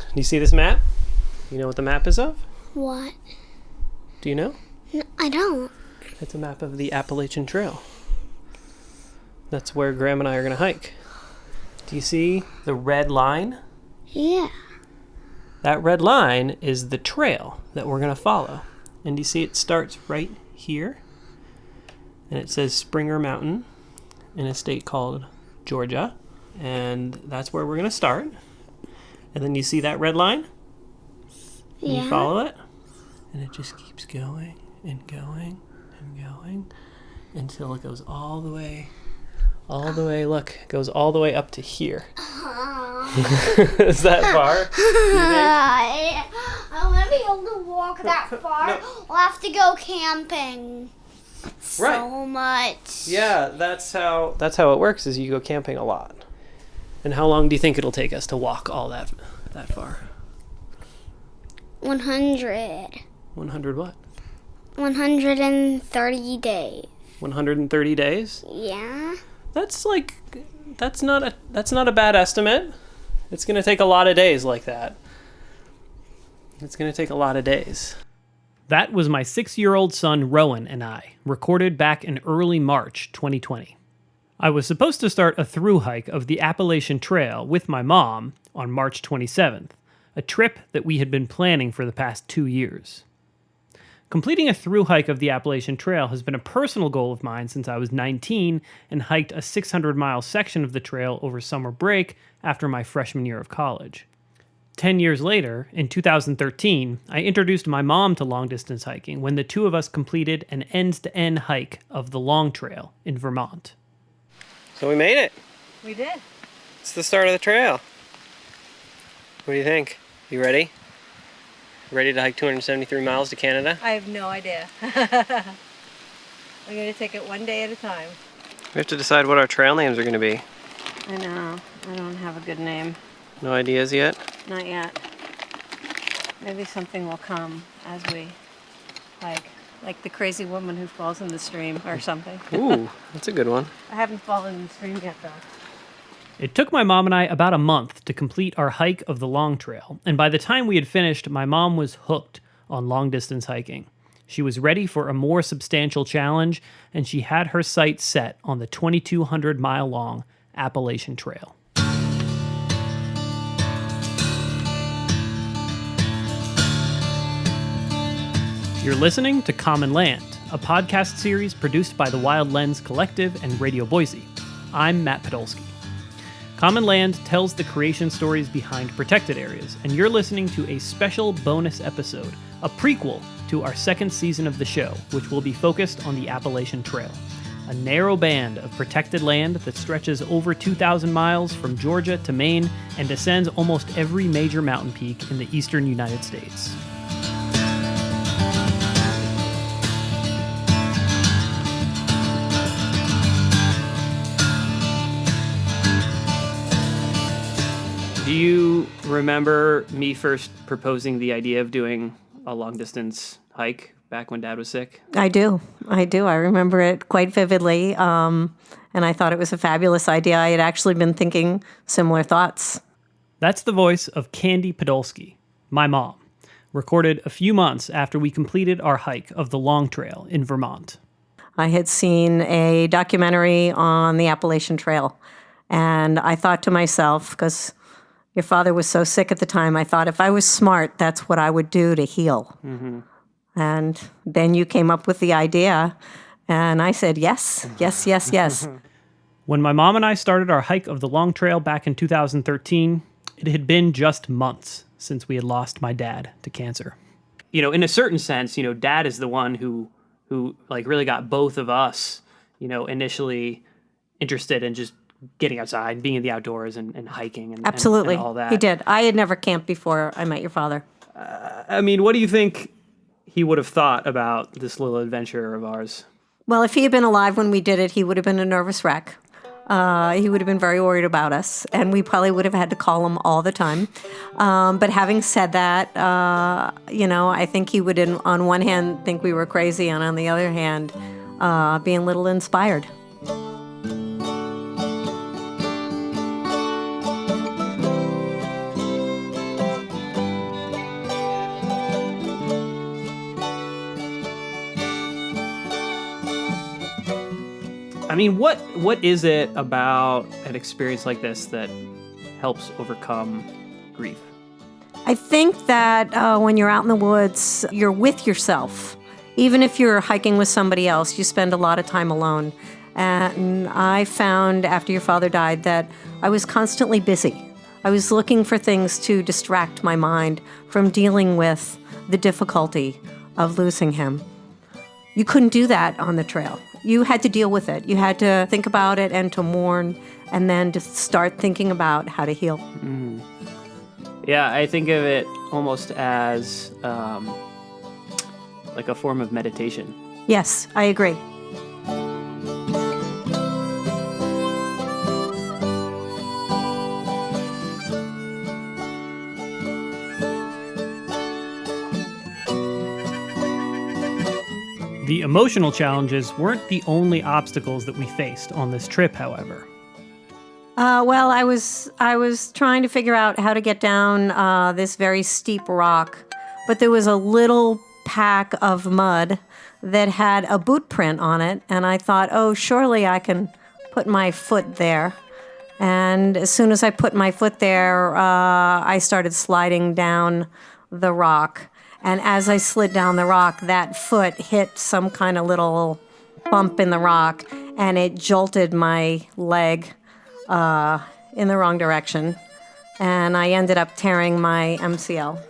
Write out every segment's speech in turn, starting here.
Do you see this map? You know what the map is of? What? Do you know? No, I don't. It's a map of the Appalachian Trail. That's where Graham and I are going to hike. Do you see the red line? Yeah. That red line is the trail that we're going to follow. And you see it starts right here. And it says Springer Mountain in a state called Georgia. And that's where we're going to start. And then you see that red line? And Yeah. you follow it. And it just keeps going and going and going until it goes all the way, look, it goes all the way up to here. Is that far? I won't be able to walk that far. no. We'll have to go camping. Right. So much. Yeah, that's how it works, is you go camping a lot. And how long do you think it'll take us to walk all that far? 100. 100 what? 130 days. 130 days? Yeah. That's not a bad estimate. It's going to take a lot of days like that. It's going to take a lot of days. That was my 6-year-old son Rowan and I, recorded back in early March 2020. I was supposed to start a thru-hike of the Appalachian Trail with my mom on March 27th, a trip that we had been planning for the past 2 years. Completing a thru-hike of the Appalachian Trail has been a personal goal of mine since I was 19 and hiked a 600-mile section of the trail over summer break after my freshman year of college. 10 years later, in 2013, I introduced my mom to long-distance hiking when the two of us completed an end-to-end hike of the Long Trail in Vermont. So we made it. We did. It's the start of the trail. What do you think? You ready? Ready to hike 273 miles to Canada? I have no idea. I'm going to take it one day at a time. We have to decide what our trail names are going to be. I know. I don't have a good name. No ideas yet? Not yet. Maybe something will come as we hike. Like the crazy woman who falls in the stream or something. Ooh, that's a good one. I haven't fallen in the stream yet, though. It took my mom and I about a month to complete our hike of the Long Trail, and by the time we had finished, my mom was hooked on long-distance hiking. She was ready for a more substantial challenge, and she had her sights set on the 2,200-mile-long Appalachian Trail. You're listening to Common Land, a podcast series produced by the Wild Lens Collective and Radio Boise. I'm Matt Podolsky. Common Land tells the creation stories behind protected areas, and you're listening to a special bonus episode, a prequel to our second season of the show, which will be focused on the Appalachian Trail, a narrow band of protected land that stretches over 2,000 miles from Georgia to Maine and descends almost every major mountain peak in the eastern United States. Do you remember me first proposing the idea of doing a long-distance hike back when Dad was sick? I do. I remember it quite vividly, and I thought it was a fabulous idea. I had actually been thinking similar thoughts. That's the voice of Candy Podolsky, my mom, recorded a few months after we completed our hike of the Long Trail in Vermont. I had seen a documentary on the Appalachian Trail, and I thought to myself, because your father was so sick at the time, I thought if I was smart, that's what I would do to heal. Mm-hmm. And then you came up with the idea, and I said, yes. When my mom and I started our hike of the Long Trail back in 2013, it had been just months since we had lost my dad to cancer. You know, in a certain sense, you know, Dad is the one who like really got both of us, you know, initially interested in just getting outside, being in the outdoors and hiking and, absolutely. And all that. He did. I had never camped before I met your father. I mean, what do you think he would have thought about this little adventure of ours? Well, if he had been alive when we did it, he would have been a nervous wreck. He would have been very worried about us, and we probably would have had to call him all the time. But having said that, you know, I think he would, on one hand, think we were crazy, and on the other hand, be a little inspired. mean, what is it about an experience like this that helps overcome grief? I think that when you're out in the woods, you're with yourself. Even if you're hiking with somebody else, you spend a lot of time alone. And I found after your father died that I was constantly busy. I was looking for things to distract my mind from dealing with the difficulty of losing him. You couldn't do that on the trail. You had to deal with it. You had to think about it and to mourn, and then to start thinking about how to heal. Mm. Yeah, I think of it almost as like a form of meditation. Yes, I agree. The emotional challenges weren't the only obstacles that we faced on this trip, however. Well, I was trying to figure out how to get down this very steep rock, but there was a little pack of mud that had a boot print on it, and I thought, oh, surely I can put my foot there. And as soon as I put my foot there, I started sliding down the rock. And as I slid down the rock, that foot hit some kind of little bump in the rock, and it jolted my leg in the wrong direction. And I ended up tearing my MCL.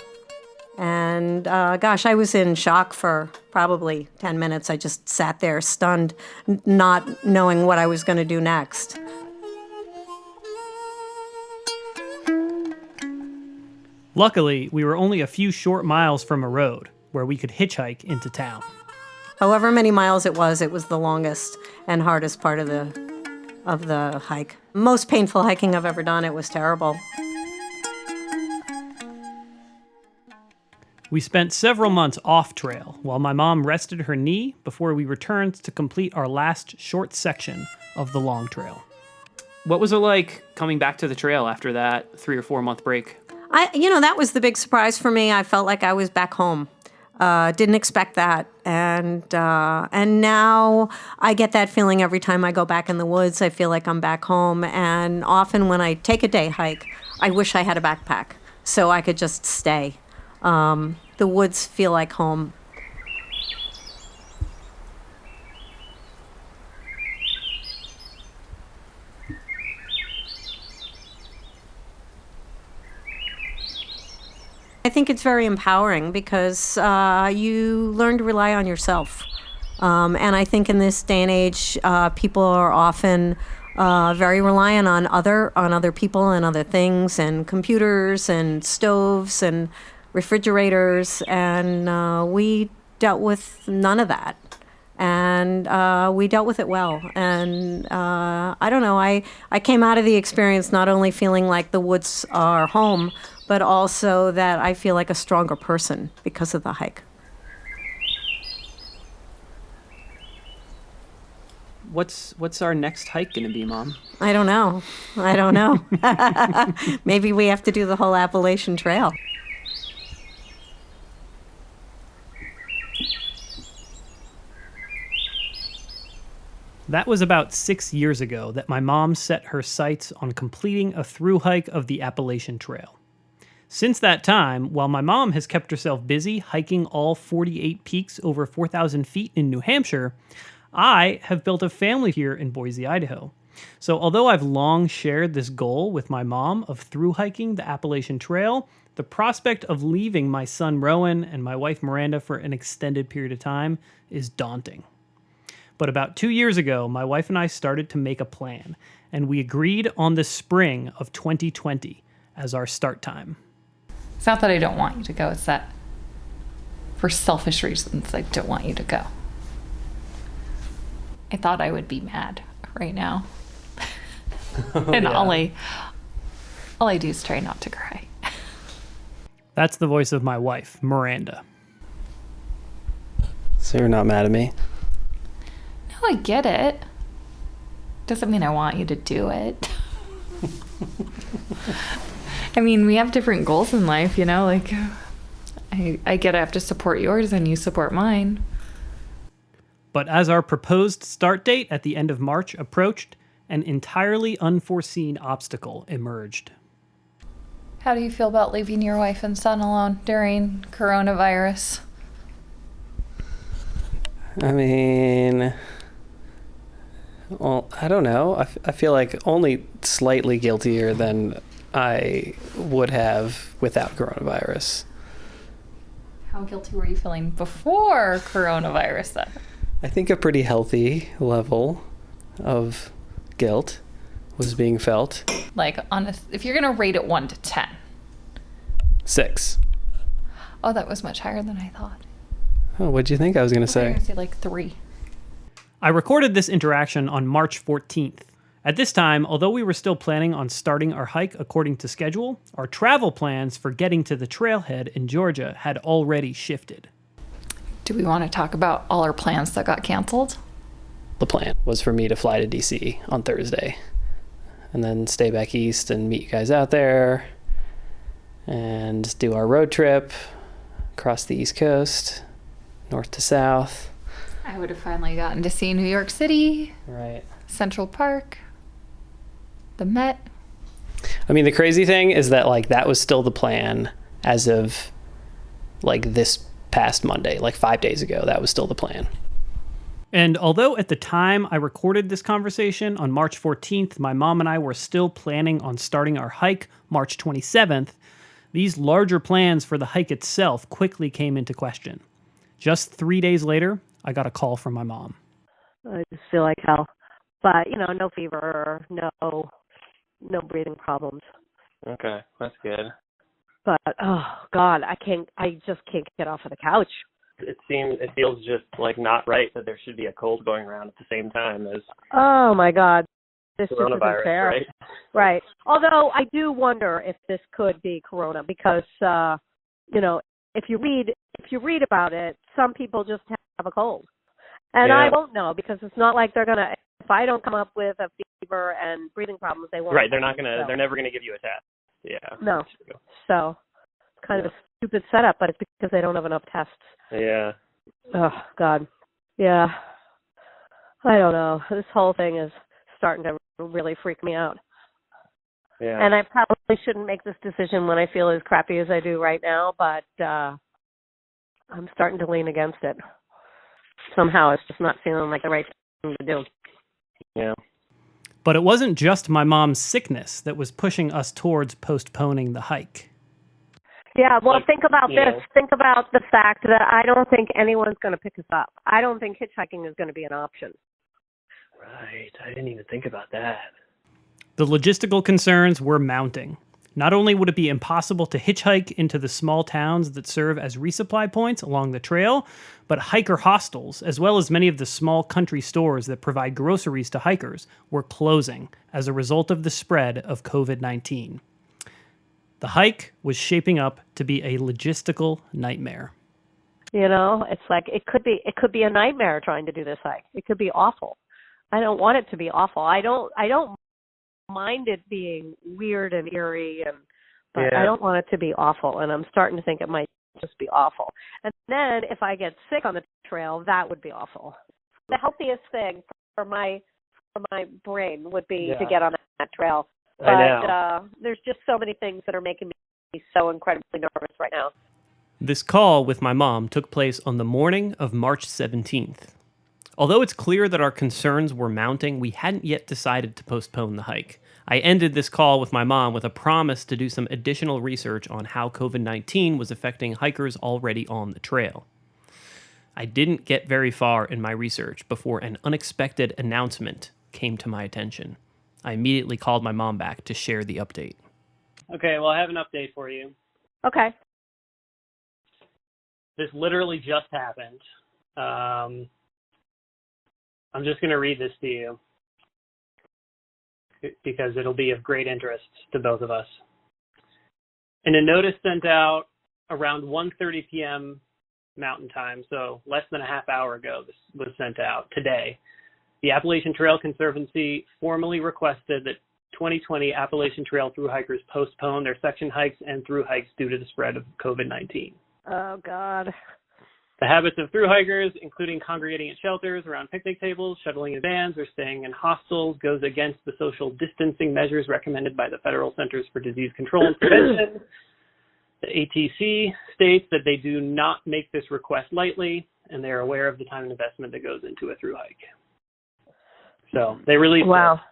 And gosh, I was in shock for probably 10 minutes. I just sat there stunned, not knowing what I was going to do next. Luckily, we were only a few short miles from a road where we could hitchhike into town. However many miles it was the longest and hardest part of the hike. Most painful hiking I've ever done. It was terrible. We spent several months off trail while my mom rested her knee before we returned to complete our last short section of the long trail. What was it like coming back to the trail after that 3 or 4 month break? That was the big surprise for me. I felt like I was back home. Didn't expect that. And now I get that feeling every time I go back in the woods. I feel like I'm back home. And often when I take a day hike, I wish I had a backpack so I could just stay. The woods feel like home. I think it's very empowering because you learn to rely on yourself. And I think in this day and age, people are often very reliant on other people and other things, and computers and stoves and refrigerators, and we dealt with none of that. And we dealt with it well. And I don't know, I came out of the experience not only feeling like the woods are home, but also that I feel like a stronger person because of the hike. What's our next hike going to be, Mom? I don't know. Maybe we have to do the whole Appalachian Trail. That was about 6 years ago that my mom set her sights on completing a thru-hike of the Appalachian Trail. Since that time, while my mom has kept herself busy hiking all 48 peaks over 4,000 feet in New Hampshire, I have built a family here in Boise, Idaho. So although I've long shared this goal with my mom of thru-hiking the Appalachian Trail, the prospect of leaving my son Rowan and my wife Miranda for an extended period of time is daunting. But about 2 years ago, my wife and I started to make a plan, and we agreed on the spring of 2020 as our start time. It's not that I don't want you to go, it's that for selfish reasons, I don't want you to go. I thought I would be mad right now. And yeah. all I do is try not to cry. That's the voice of my wife, Miranda. So you're not mad at me? No, I get it. Doesn't mean I want you to do it. I mean, we have different goals in life, like I get I have to support yours and you support mine. But as our proposed start date at the end of March approached, an entirely unforeseen obstacle emerged. How do you feel about leaving your wife and son alone during coronavirus? I mean, well, I don't know. I feel like only slightly guiltier than I would have without coronavirus. How guilty were you feeling before coronavirus then? I think a pretty healthy level of guilt was being felt. Like, if you're going to rate it 1 to 10. 6. Oh, that was much higher than I thought. Oh, what'd you think I was going to I was say? going to say like 3. I recorded this interaction on March 14th. At this time, although we were still planning on starting our hike according to schedule, our travel plans for getting to the trailhead in Georgia had already shifted. Do we want to talk about all our plans that got canceled? The plan was for me to fly to DC on Thursday and then stay back east and meet you guys out there and do our road trip across the East Coast, north to south. I would have finally gotten to see New York City, Right. Central Park, the Met. I mean, the crazy thing is that, like, that was still the plan as of, like, this past Monday, like 5 days ago. That was still the plan. And although at the time I recorded this conversation on March 14th, my mom and I were still planning on starting our hike March 27th, these larger plans for the hike itself quickly came into question. Just 3 days later, I got a call from my mom. I just feel like hell. But, no fever, no breathing problems. Okay, that's good. But, oh, God, I just can't get off of the couch. It feels just like not right that there should be a cold going around at the same time as Oh, my God. This just isn't coronavirus, fair. right? Right. Although I do wonder if this could be corona because, if you read about it, some people just have a cold. And I won't know because it's not like they're going to, if I don't come up with a fever and breathing problems, they won't. Right, they're never going to give you a test. Yeah. No. So it's kind of a stupid setup, but it's because they don't have enough tests. Yeah. Oh, God. Yeah. I don't know. This whole thing is starting to really freak me out. Yeah. And I probably shouldn't make this decision when I feel as crappy as I do right now, but I'm starting to lean against it. Somehow it's just not feeling like the right thing to do. Yeah. But it wasn't just my mom's sickness that was pushing us towards postponing the hike. Yeah, well, think about this. Think about the fact that I don't think anyone's going to pick us up. I don't think hitchhiking is going to be an option. Right. I didn't even think about that. The logistical concerns were mounting. Not only would it be impossible to hitchhike into the small towns that serve as resupply points along the trail, but hiker hostels, as well as many of the small country stores that provide groceries to hikers, were closing as a result of the spread of COVID-19. The hike was shaping up to be a logistical nightmare. It's like it could be a nightmare trying to do this hike. It could be awful. I don't want it to be awful. I don't mind it being weird and eerie, but I don't want it to be awful. And I'm starting to think it might just be awful. And then if I get sick on the trail, that would be awful. The healthiest thing for my brain would be to get on that trail. But I know. There's just so many things that are making me so incredibly nervous right now. This call with my mom took place on the morning of March 17th. Although it's clear that our concerns were mounting, we hadn't yet decided to postpone the hike. I ended this call with my mom with a promise to do some additional research on how COVID-19 was affecting hikers already on the trail. I didn't get very far in my research before an unexpected announcement came to my attention. I immediately called my mom back to share the update. Okay, well, I have an update for you. Okay. This literally just happened. I'm just going to read this to you because it'll be of great interest to both of us. In a notice sent out around 1:30 p.m. Mountain Time, so less than a half hour ago, this was sent out today. The Appalachian Trail Conservancy formally requested that 2020 Appalachian Trail thru-hikers postpone their section hikes and thru-hikes due to the spread of COVID-19. Oh, God. The habits of thru-hikers, including congregating at shelters, around picnic tables, shuttling in vans, or staying in hostels, goes against the social distancing measures recommended by the Federal Centers for Disease Control and Prevention. The ATC states that they do not make this request lightly, and they're aware of the time and investment that goes into a thru-hike. So they released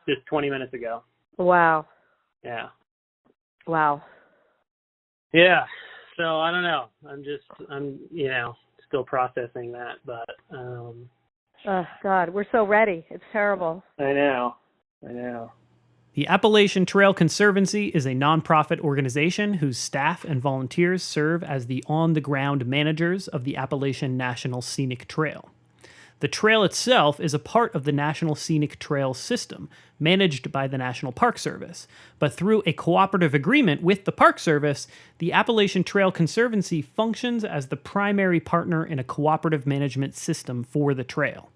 this just 20 minutes ago. Wow. Yeah. Wow. Yeah. So I don't know. I'm still processing that, but oh God, we're so ready. It's terrible. I know. The Appalachian Trail Conservancy is a nonprofit organization whose staff and volunteers serve as the on-the-ground managers of the Appalachian National Scenic Trail. The trail itself is a part of the National Scenic Trail system, managed by the National Park Service. But through a cooperative agreement with the Park Service, the Appalachian Trail Conservancy functions as the primary partner in a cooperative management system for the trail.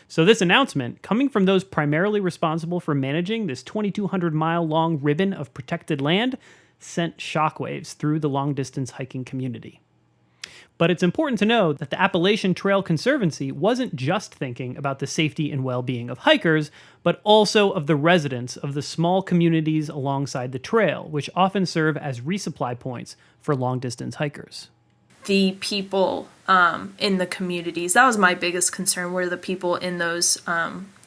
So this announcement, coming from those primarily responsible for managing this 2,200-mile-long ribbon of protected land, sent shockwaves through the long-distance hiking community. But it's important to know that the Appalachian Trail Conservancy wasn't just thinking about the safety and well-being of hikers, but also of the residents of the small communities alongside the trail, which often serve as resupply points for long-distance hikers. The people in the communities, that was my biggest concern, were the people in those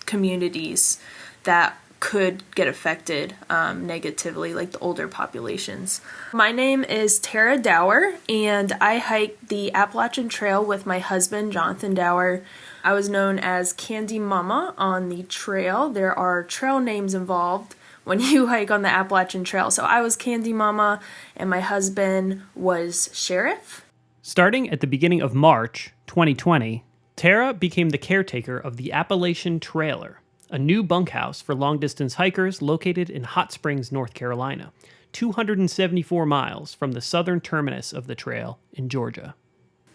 communities that could get affected negatively, like the older populations. My name is Tara Dower, and I hiked the Appalachian Trail with my husband, Jonathan Dower. I was known as Candy Mama on the trail. There are trail names involved when you hike on the Appalachian Trail. So I was Candy Mama, and my husband was Sheriff. Starting at the beginning of March 2020, Tara became the caretaker of the Appalachian Trailer, a new bunkhouse for long-distance hikers located in Hot Springs, North Carolina, 274 miles from the southern terminus of the trail in Georgia.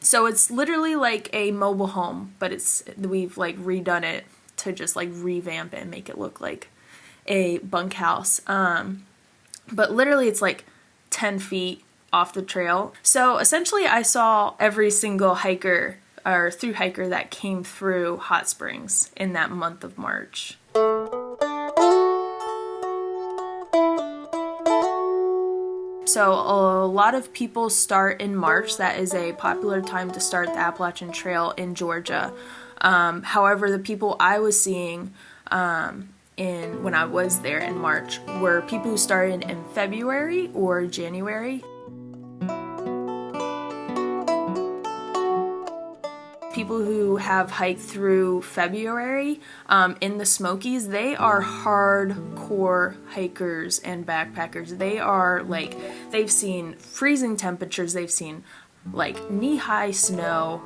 So it's literally like a mobile home, but we've like redone it to just like revamp it and make it look like a bunkhouse. But literally it's like 10 feet off the trail. So essentially I saw every single hiker or thru-hiker that came through Hot Springs in that month of March. So a lot of people start in March. That is a popular time to start the Appalachian Trail in Georgia. However, the people I was seeing when I was there in March were people who started in February or January. People who have hiked through February in the Smokies, they are hardcore hikers and backpackers. They are like, they've seen freezing temperatures, they've seen like knee-high snow.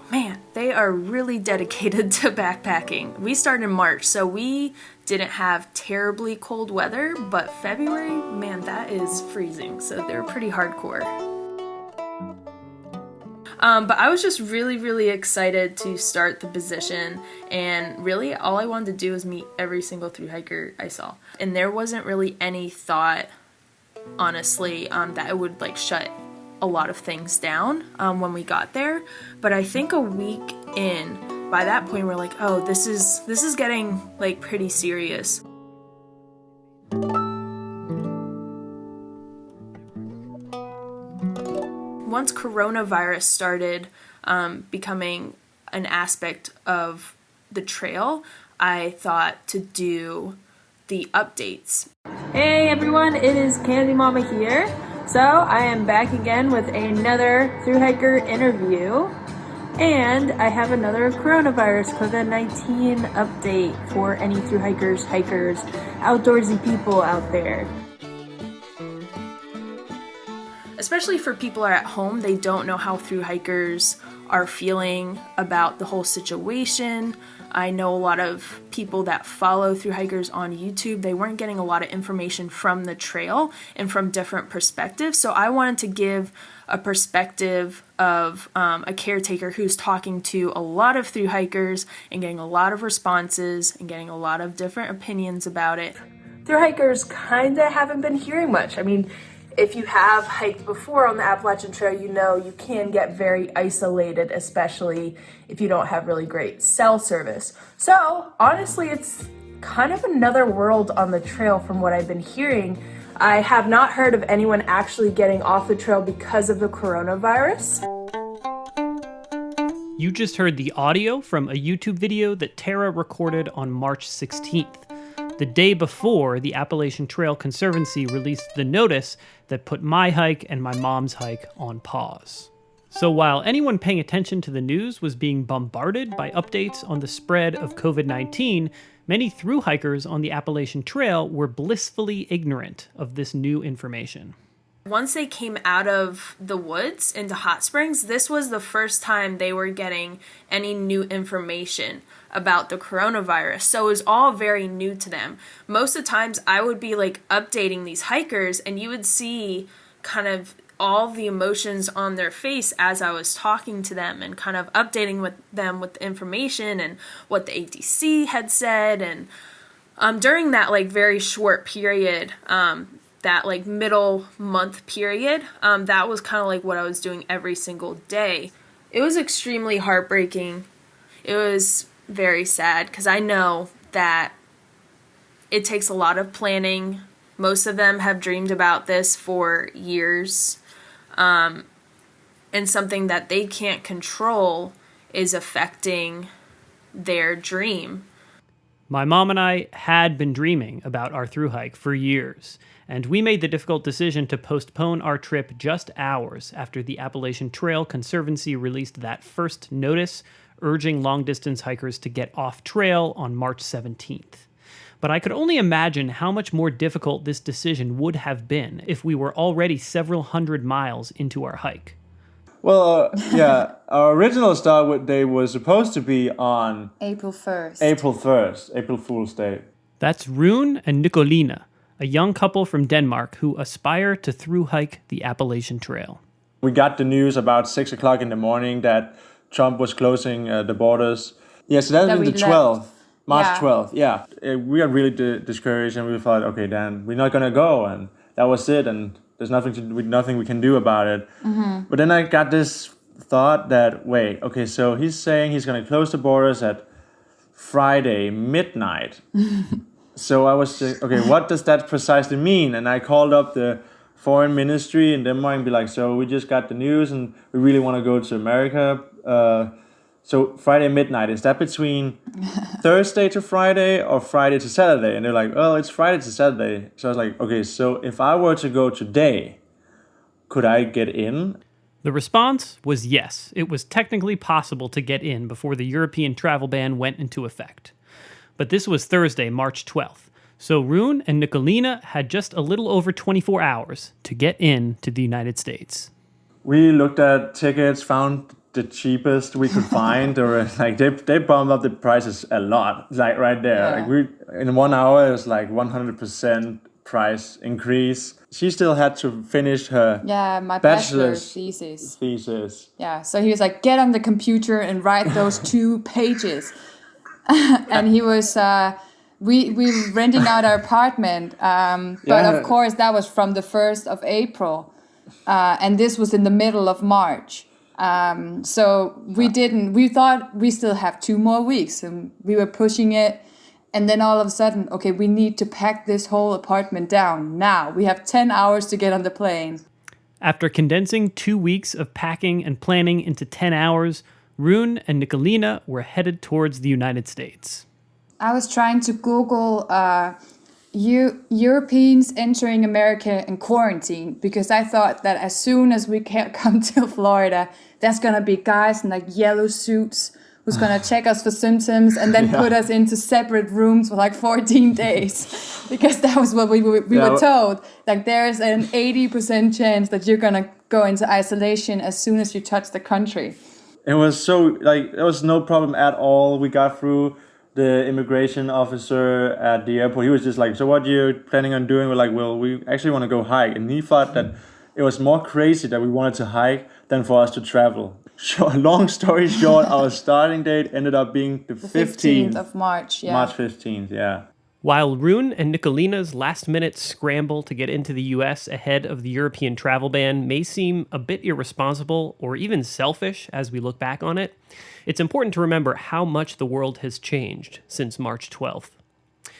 Man, they are really dedicated to backpacking. We started in March, so we didn't have terribly cold weather, but February, man, that is freezing. So they're pretty hardcore. But I was just really, really excited to start the position, and really all I wanted to do was meet every single thru-hiker I saw. And there wasn't really any thought, honestly, that it would like shut a lot of things down when we got there. But I think a week in, by that point we're like, oh, this is getting like pretty serious. Once coronavirus started becoming an aspect of the trail, I thought to do the updates. Hey everyone, it is Candy Mama here. So I am back again with another thru-hiker interview, and I have another coronavirus COVID-19 update for any thru-hikers, hikers, outdoorsy people out there. Especially for people who are at home, they don't know how thru-hikers are feeling about the whole situation. I know a lot of people that follow thru-hikers on YouTube, they weren't getting a lot of information from the trail and from different perspectives. So I wanted to give a perspective of a caretaker who's talking to a lot of thru-hikers and getting a lot of responses and getting a lot of different opinions about it. Thru-hikers kind of haven't been hearing much. I mean, if you have hiked before on the Appalachian Trail, you know you can get very isolated, especially if you don't have really great cell service. So honestly, it's kind of another world on the trail from what I've been hearing. I have not heard of anyone actually getting off the trail because of the coronavirus. You just heard the audio from a YouTube video that Tara recorded on March 16th. The day before, the Appalachian Trail Conservancy released the notice that put my hike and my mom's hike on pause. So while anyone paying attention to the news was being bombarded by updates on the spread of COVID-19, many thru-hikers on the Appalachian Trail were blissfully ignorant of this new information. Once they came out of the woods into hot springs, this was the first time they were getting any new information about the coronavirus. So it was all very new to them. Most of the times I would be like updating these hikers and you would see kind of all the emotions on their face as I was talking to them and kind of updating with them with the information and what the ATC had said. And during that like very short period, that like middle month period, that was kind of like what I was doing every single day. It was extremely heartbreaking. It was very sad because I know that it takes a lot of planning. Most of them have dreamed about this for years. And something that they can't control is affecting their dream. My mom and I had been dreaming about our thru-hike for years, and we made the difficult decision to postpone our trip just hours after the Appalachian Trail Conservancy released that first notice urging long-distance hikers to get off trail on March 17th. But I could only imagine how much more difficult this decision would have been if we were already several hundred miles into our hike. Well, yeah, our original start date was supposed to be on April 1st. April Fool's Day. That's Rune and Nicolina, a young couple from Denmark who aspire to thru-hike the Appalachian Trail. We got the news about 6 o'clock in the morning that Trump was closing the borders. Yeah, so that was the 12th. March 12th, yeah. We got really discouraged and we thought, okay, then we're not going to go. And that was it. And there's nothing we can do about it. Mm-hmm. But then I got this thought that, wait, okay, so he's saying he's going to close the borders at Friday midnight. So I was saying, okay, what does that precisely mean? And I called up the foreign ministry in Denmark and be like, so we just got the news and we really want to go to America. So Friday midnight, is that between Thursday to Friday or Friday to Saturday? And they're like, well, it's Friday to Saturday. So I was like, okay, so if I were to go today, could I get in? The response was yes. It was technically possible to get in before the European travel ban went into effect. But this was Thursday, March 12th. So Rune and Nicolina had just a little over 24 hours to get in to the United States. We looked at tickets, found the cheapest we could find, or like they bumped up the prices a lot, like right there. Yeah. Like we in 1 hour it was like 100% price increase. She still had to finish her my bachelor's thesis. Yeah, so he was like, get on the computer and write those 2 pages. And he was we were renting out our apartment, but of course that was from the 1st of April, and this was in the middle of March. So we thought we still have 2 more weeks, and we were pushing it. And then all of a sudden, okay, we need to pack this whole apartment down now. We have 10 hours to get on the plane. After condensing 2 weeks of packing and planning into 10 hours, Rune and Nicolina were headed towards the United States. I was trying to Google Europeans entering America in quarantine, because I thought that as soon as we come to Florida, there's going to be guys in like yellow suits who's going to check us for symptoms and then put us into separate rooms for like 14 days. Because that was what we were told. Like there's an 80% chance that you're going to go into isolation as soon as you touch the country. It was so, like, there was no problem at all. We got through the immigration officer at the airport. He was just like, so what you planning on doing? We're like, well, we actually want to go hike. And he thought that it was more crazy that we wanted to hike than for us to travel. So, long story short, our starting date ended up being the 15th of March. Yeah. March 15th, yeah. While Rune and Nicolina's last-minute scramble to get into the U.S. ahead of the European travel ban may seem a bit irresponsible or even selfish as we look back on it, it's important to remember how much the world has changed since March 12th.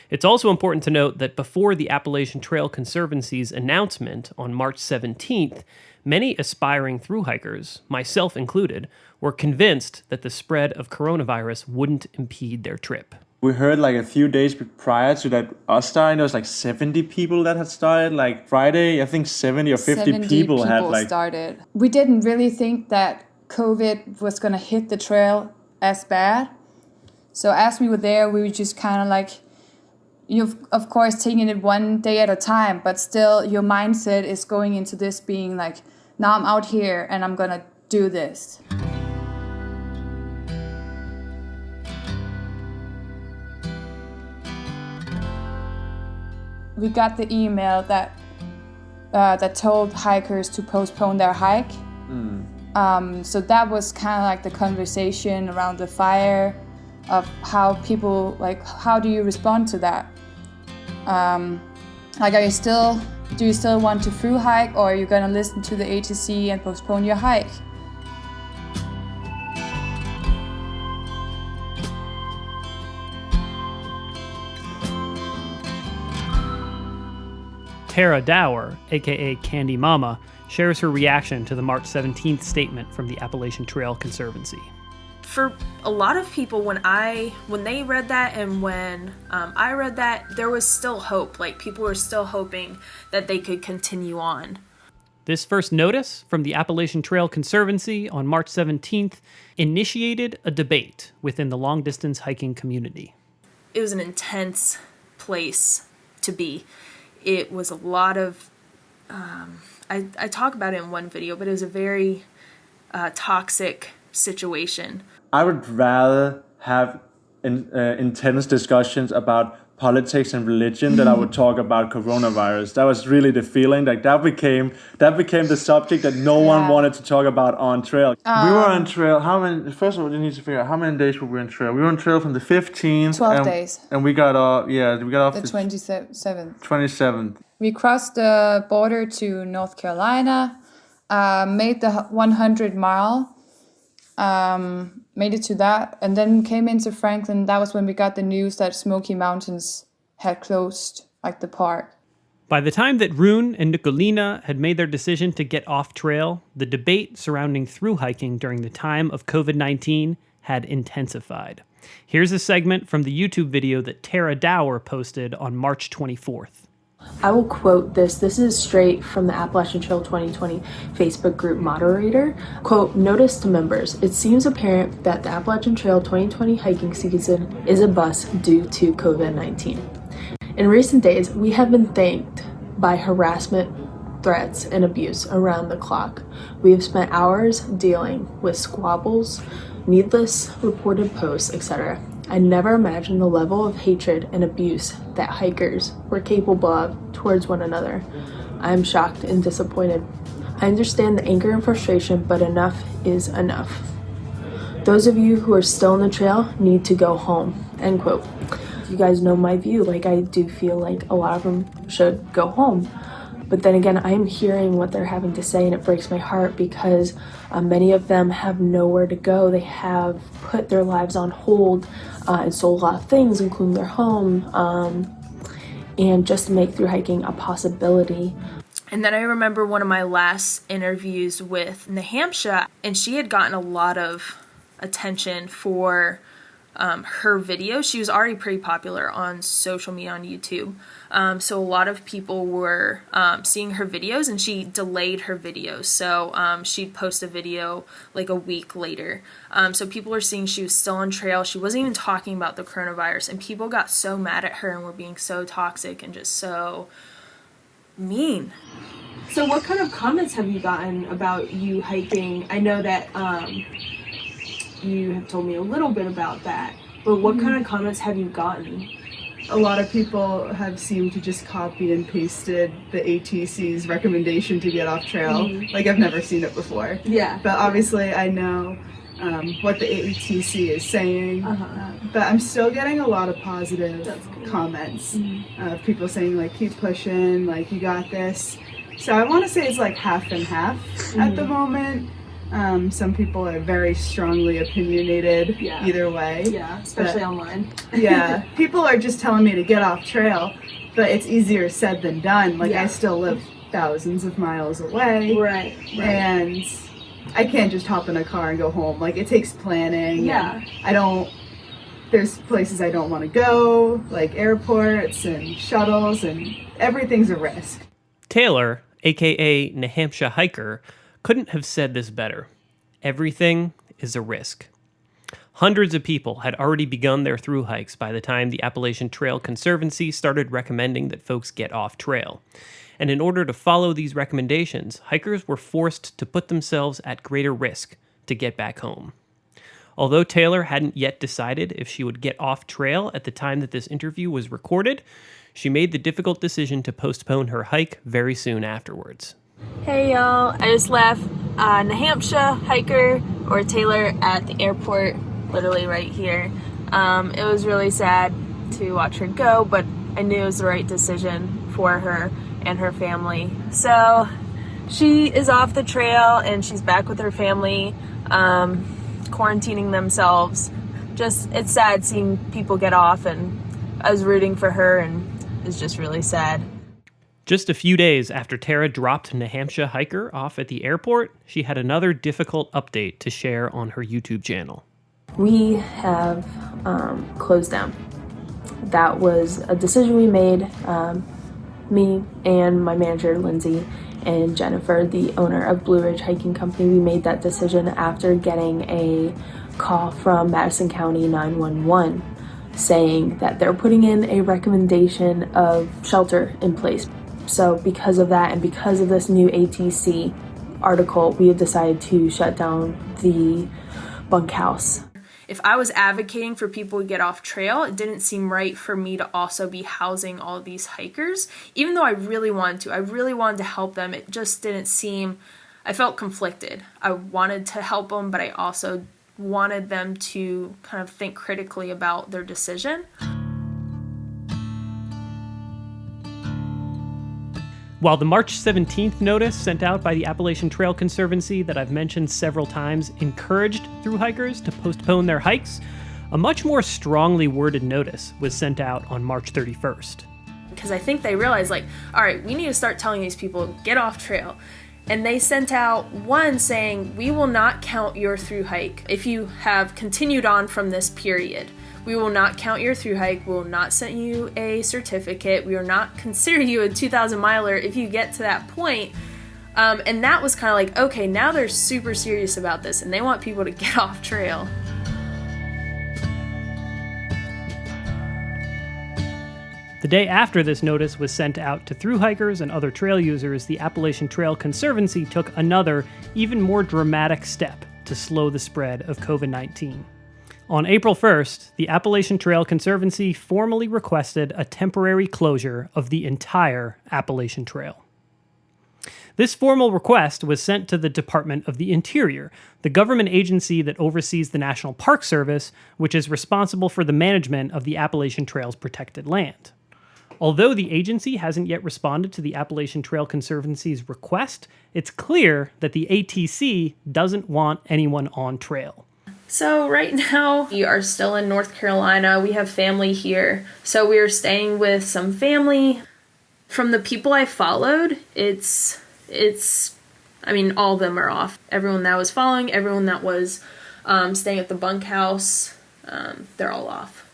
It's also important to note that before the Appalachian Trail Conservancy's announcement on March 17th, many aspiring thru-hikers, myself included, were convinced that the spread of coronavirus wouldn't impede their trip. We heard like a few days prior to that us starting, there was like 70 people that had started. Like Friday, I think 70 or 50 people had like started. We didn't really think that COVID was going to hit the trail as bad. So as we were there, we were just kind of like, you've of course taking it one day at a time, but still your mindset is going into this being like, now I'm out here and I'm going to do this. We got the email that told hikers to postpone their hike. So that was kind of like the conversation around the fire of how people, like, how do you respond to that? Like, do you still want to thru-hike, or are you gonna listen to the ATC and postpone your hike? Tara Dower, aka Candy Mama, shares her reaction to the March 17th statement from the Appalachian Trail Conservancy. For a lot of people, when they read that and when I read that, there was still hope. Like, people were still hoping that they could continue on. This first notice from the Appalachian Trail Conservancy on March 17th initiated a debate within the long-distance hiking community. It was an intense place to be. It was a lot of, I talk about it in one video, but it was a very toxic situation. I would rather have intense discussions about politics and religion than I would talk about coronavirus. That was really the feeling. Like that became the subject that no one wanted to talk about on trail. We were on trail. First of all, you need to figure out how many days were we on trail. We were on trail from the 15th. 12 days. And we got off. Yeah, we got off the 27th. 27th. We crossed the border to North Carolina, made the 100 mile. Made it to that, and then came into Franklin. That was when we got the news that Smoky Mountains had closed, like the park. By the time that Rune and Nicolina had made their decision to get off trail, the debate surrounding thru-hiking during the time of COVID-19 had intensified. Here's a segment from the YouTube video that Tara Dower posted on March 24th. I will quote this. This is straight from the Appalachian Trail 2020 Facebook group moderator. Quote, notice to members, it seems apparent that the Appalachian Trail 2020 hiking season is a bust due to COVID-19. In recent days, we have been thanked by harassment, threats, and abuse around the clock. We have spent hours dealing with squabbles, needless reported posts, etc. I never imagined the level of hatred and abuse that hikers were capable of towards one another. I am shocked and disappointed. I understand the anger and frustration, but enough is enough. Those of you who are still on the trail need to go home, end quote. You guys know my view, like I do feel like a lot of them should go home. But then again, I'm hearing what they're having to say and it breaks my heart because many of them have nowhere to go. They have put their lives on hold and sold a lot of things, including their home, and just to make thru-hiking a possibility. And then I remember one of my last interviews with Nahamsha, and she had gotten a lot of attention for her video. She was already pretty popular on social media, on YouTube. So a lot of people were seeing her videos, and she delayed her videos. So she'd post a video like a week later. So people were seeing she was still on trail. She wasn't even talking about the coronavirus, and people got so mad at her and were being so toxic and just so mean. So what kind of comments have you gotten about you hiking? I know that you have told me a little bit about that, but what kind of comments have you gotten? A lot of people have seemed to just copy and pasted the ATC's recommendation to get off trail. Like, I've never seen it before. Yeah. But obviously I know what the ATC is saying. But I'm still getting a lot of positive comments of people saying, like, keep pushing, like, you got this. So I want to say it's like half and half at the moment. Some people are very strongly opinionated either way. Yeah, especially online. Yeah, people are just telling me to get off trail, but it's easier said than done. Like, I still live thousands of miles away. Right. And I can't just hop in a car and go home. Like, it takes planning. Yeah. There's places I don't want to go, like airports and shuttles, and everything's a risk. Taylor, aka New Hampshire hiker, couldn't have said this better. Everything is a risk. Hundreds of people had already begun their thru hikes by the time the Appalachian Trail Conservancy started recommending that folks get off trail. And in order to follow these recommendations, hikers were forced to put themselves at greater risk to get back home. Although Taylor hadn't yet decided if she would get off trail at the time that this interview was recorded, she made the difficult decision to postpone her hike very soon afterwards. Hey y'all, I just left New Hampshire hiker, or Taylor, at the airport, literally right here. It was really sad to watch her go, but I knew it was the right decision for her and her family. So she is off the trail and she's back with her family, quarantining themselves. It's sad seeing people get off, and I was rooting for her, and it's just really sad. Just a few days after Tara dropped New Hampshire hiker off at the airport, she had another difficult update to share on her YouTube channel. We have closed down. That was a decision we made, me and my manager, Lindsay, and Jennifer, the owner of Blue Ridge Hiking Company. We made that decision after getting a call from Madison County 911 saying that they're putting in a recommendation of shelter in place. So because of that, and because of this new ATC article, we have decided to shut down the bunkhouse. If I was advocating for people to get off trail, it didn't seem right for me to also be housing all of these hikers. Even though I really wanted to help them, it just didn't seem, I felt conflicted. I wanted to help them, but I also wanted them to kind of think critically about their decision. While the March 17th notice sent out by the Appalachian Trail Conservancy that I've mentioned several times encouraged thru hikers to postpone their hikes, a much more strongly worded notice was sent out on March 31st. Because I think they realized, like, all right, we need to start telling these people, get off trail. And they sent out one saying, we will not count your thru hike if you have continued on from this period. We will not count your thru hike. We will not send you a certificate. We will not consider you a 2,000 miler if you get to that point. And that was kind of like, okay, now they're super serious about this and they want people to get off trail. The day after this notice was sent out to thru hikers and other trail users, the Appalachian Trail Conservancy took another, even more dramatic step to slow the spread of COVID-19. On April 1st, the Appalachian Trail Conservancy formally requested a temporary closure of the entire Appalachian Trail. This formal request was sent to the Department of the Interior, the government agency that oversees the National Park Service, which is responsible for the management of the Appalachian Trail's protected land. Although the agency hasn't yet responded to the Appalachian Trail Conservancy's request, it's clear that the ATC doesn't want anyone on trail. So right now we are still in North Carolina. We have family here. So we are staying with some family. From the people I followed, all of them are off. Everyone that was following, everyone that was staying at the bunkhouse, they're all off.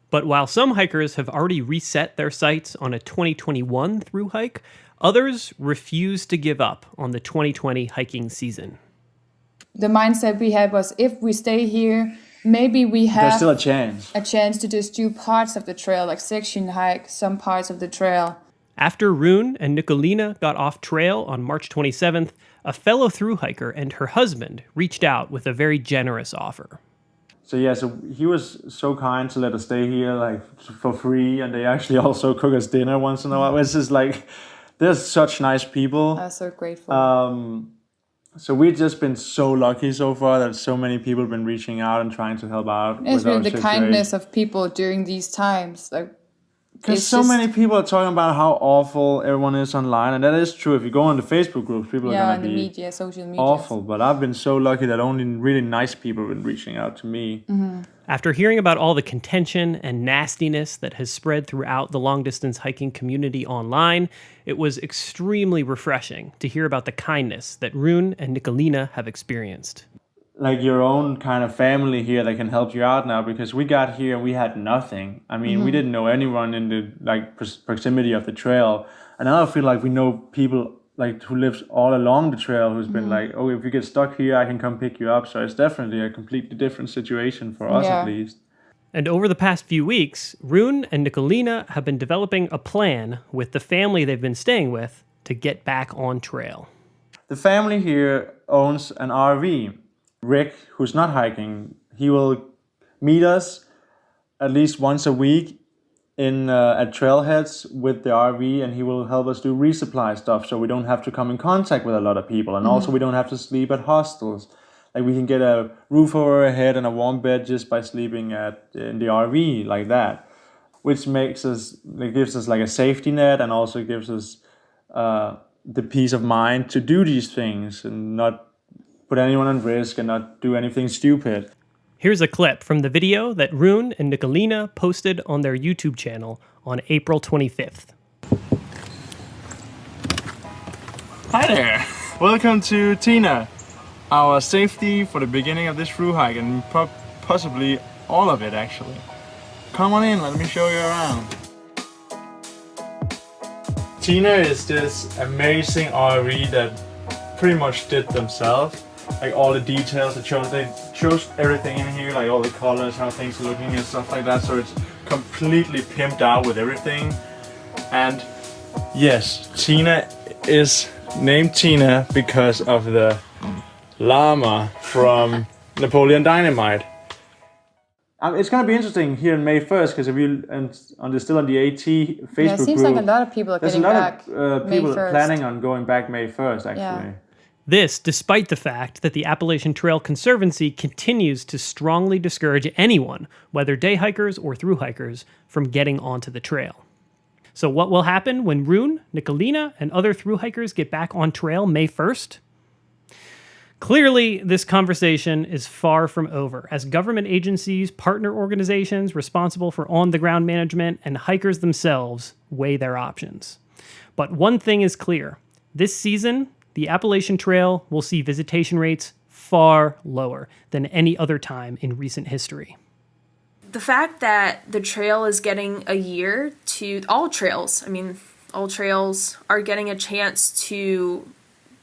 But while some hikers have already reset their sights on a 2021 thru hike, others refuse to give up on the 2020 hiking season. The mindset we had was, if we stay here, maybe we have there's still a chance. A chance to just do parts of the trail, like section hike some parts of the trail. After Rune and Nicolina got off trail on March 27th, a fellow thru hiker and her husband reached out with a very generous offer. So he was so kind to let us stay here, like, for free, and they actually also cook us dinner once in a while. It's just like, they're such nice people. I'm so grateful. So we've just been so lucky so far that so many people have been reaching out and trying to help out. It's with our been the situation. kindness of people during these times. Like, because so many people are talking about how awful everyone is online, and that is true. If you go on the Facebook groups, people are going to be media, social media, awful. But I've been so lucky that only really nice people have been reaching out to me. Mm-hmm. After hearing about all the contention and nastiness that has spread throughout the long-distance hiking community online, it was extremely refreshing to hear about the kindness that Rune and Nicolina have experienced. Like your own kind of family here that can help you out now, because we got here and we had nothing. I mean, we didn't know anyone in the proximity of the trail, and now I feel like we know people like who lives all along the trail who's been like, oh, if you get stuck here, I can come pick you up. So it's definitely a completely different situation for us at least. And over the past few weeks, Rune and Nicolina have been developing a plan with the family they've been staying with to get back on trail. The family here owns an RV. Rick, who's not hiking, he will meet us at least once a week at trailheads with the RV, and he will help us do resupply stuff so we don't have to come in contact with a lot of people, and also we don't have to sleep at hostels. Like we can get a roof over our head and a warm bed just by sleeping in the RV like that, which gives us like a safety net, and also gives us the peace of mind to do these things and not put anyone at risk and not do anything stupid. Here's a clip from the video that Rune and Nicolina posted on their YouTube channel on April 25th. Hi there! Welcome to Tina, our safety for the beginning of this thru-hike, and possibly all of it actually. Come on in, let me show you around. Tina is this amazing RV that pretty much did themselves. Like all the details, they chose everything in here, like all the colors, how things are looking and stuff like that, so it's completely pimped out with everything. And yes, Tina is named Tina because of the llama from Napoleon Dynamite. It's going to be interesting here on May 1st, because if you still on the AT Facebook group, it seems like a lot of people are getting back. There's a lot of people planning on going back May 1st, actually. Yeah. This, despite the fact that the Appalachian Trail Conservancy continues to strongly discourage anyone, whether day hikers or thru hikers, from getting onto the trail. So what will happen when Rune, Nicolina, and other thru hikers get back on trail May 1st? Clearly, this conversation is far from over, as government agencies, partner organizations responsible for on-the-ground management, and hikers themselves weigh their options. But one thing is clear. This season, the Appalachian Trail will see visitation rates far lower than any other time in recent history. The fact that the trail is getting a year to all trails are getting a chance to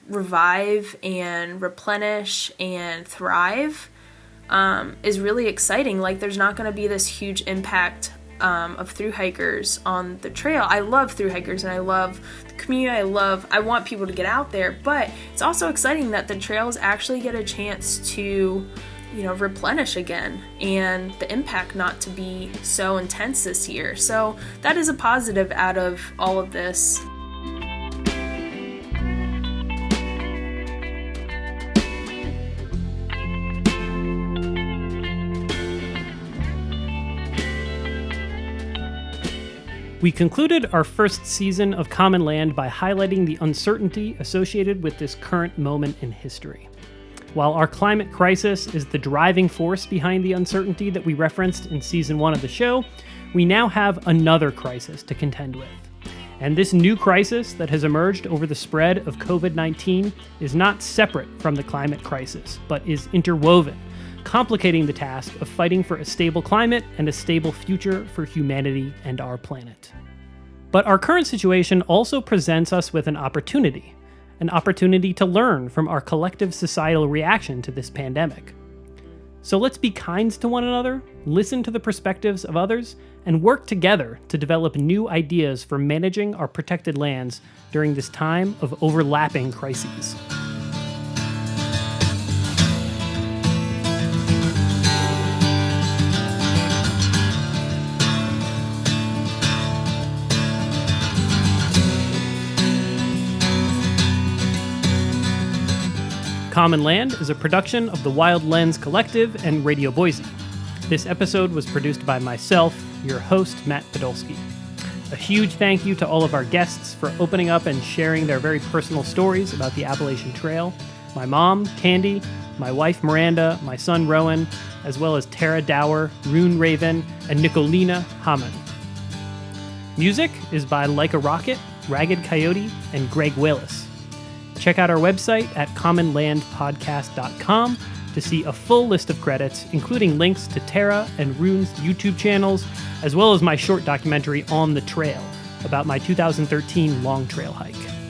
revive and replenish and thrive is really exciting. Like, there's not going to be this huge impact of thru hikers on the trail. I love thru hikers and I love the community. I want people to get out there, but it's also exciting that the trails actually get a chance to, replenish again, and the impact not to be so intense this year. So that is a positive out of all of this. We concluded our first season of Common Land by highlighting the uncertainty associated with this current moment in history. While our climate crisis is the driving force behind the uncertainty that we referenced in season 1 of the show, we now have another crisis to contend with. And this new crisis that has emerged over the spread of COVID-19 is not separate from the climate crisis, but is interwoven, complicating the task of fighting for a stable climate and a stable future for humanity and our planet. But our current situation also presents us with an opportunity to learn from our collective societal reaction to this pandemic. So let's be kind to one another, listen to the perspectives of others, and work together to develop new ideas for managing our protected lands during this time of overlapping crises. Common Land is a production of the Wild Lens Collective and Radio Boise. This episode was produced by myself, your host, Matt Podolsky. A huge thank you to all of our guests for opening up and sharing their very personal stories about the Appalachian Trail. My mom, Candy, my wife, Miranda, my son, Rowan, as well as Tara Dower, Rune Raven, and Nicolina Hamann. Music is by Like a Rocket, Ragged Coyote, and Greg Willis. Check out our website at commonlandpodcast.com to see a full list of credits, including links to Tara and Rune's YouTube channels, as well as my short documentary On the Trail about my 2013 long trail hike.